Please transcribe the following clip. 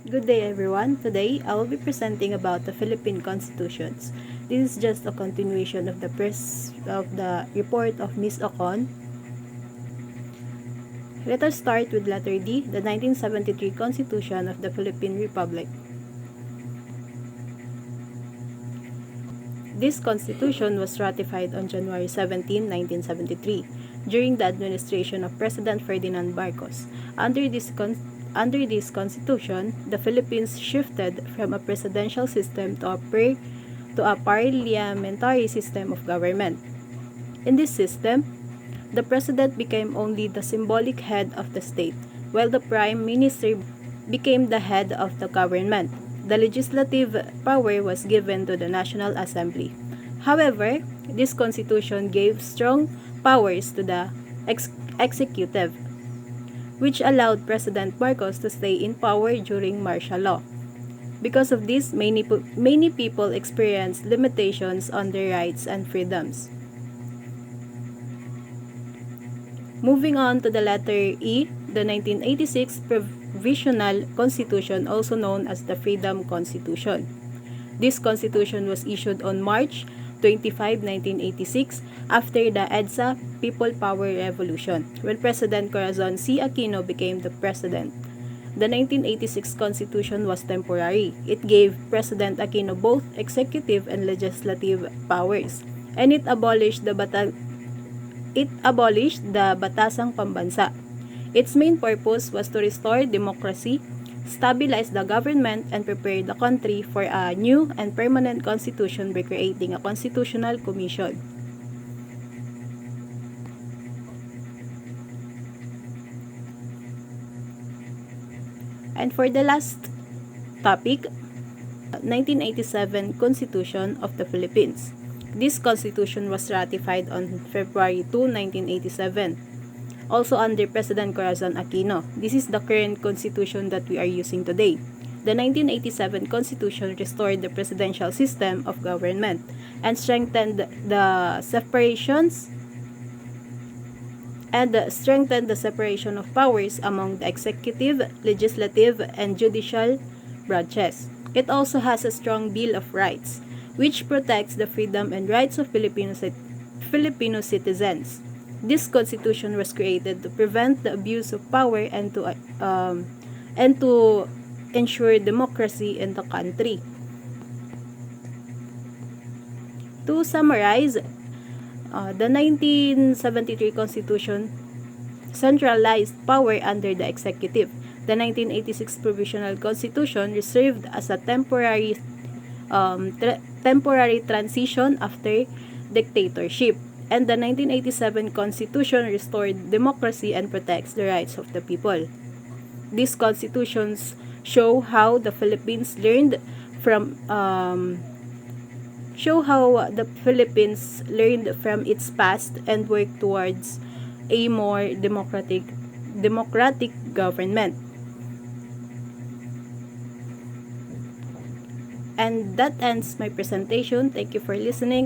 Good day everyone. Today, I will be presenting about the Philippine Constitutions. This is just a continuation of the report of Ms. Ocon. Let us start with letter D, the 1973 Constitution of the Philippine Republic. This constitution was ratified on January 17, 1973, during the administration of President Ferdinand Marcos. Under this constitution, the Philippines shifted from a presidential system to a parliamentary system of government. In this system, the president became only the symbolic head of the state, while the prime minister became the head of the government. The legislative power was given to the National Assembly. However, this constitution gave strong powers to the executive, which allowed President Marcos to stay in power during martial law. Because of this, many people experienced limitations on their rights and freedoms. Moving on to the letter E, the 1986 Provisional Constitution, also known as the Freedom Constitution. This constitution was issued on March 25, 1986, after the EDSA People Power Revolution, when President Corazon C. Aquino became the president. The 1986 Constitution was temporary. It gave President Aquino both executive and legislative powers, and it abolished the Batasang Pambansa. Its main purpose was to restore democracy, stabilize the government, and prepare the country for a new and permanent constitution by creating a constitutional commission. And for the last topic, 1987 Constitution of the Philippines. This constitution was ratified on February 2, 1987, also under President Corazon Aquino. This is the current constitution that we are using today. The 1987 Constitution restored the presidential system of government and strengthened the separation of powers among the executive, legislative, and judicial branches. It also has a strong Bill of Rights, which protects the freedom and rights of Filipino citizens. This constitution was created to prevent the abuse of power and to ensure democracy in the country. To summarize, the 1973 Constitution centralized power under the executive. The 1986 Provisional Constitution reserved as a temporary transition after dictatorship. And the 1987 Constitution restored democracy and protects the rights of the people. These constitutions show how the Philippines learned from its past and worked towards a more democratic government. And that ends my presentation. Thank you for listening.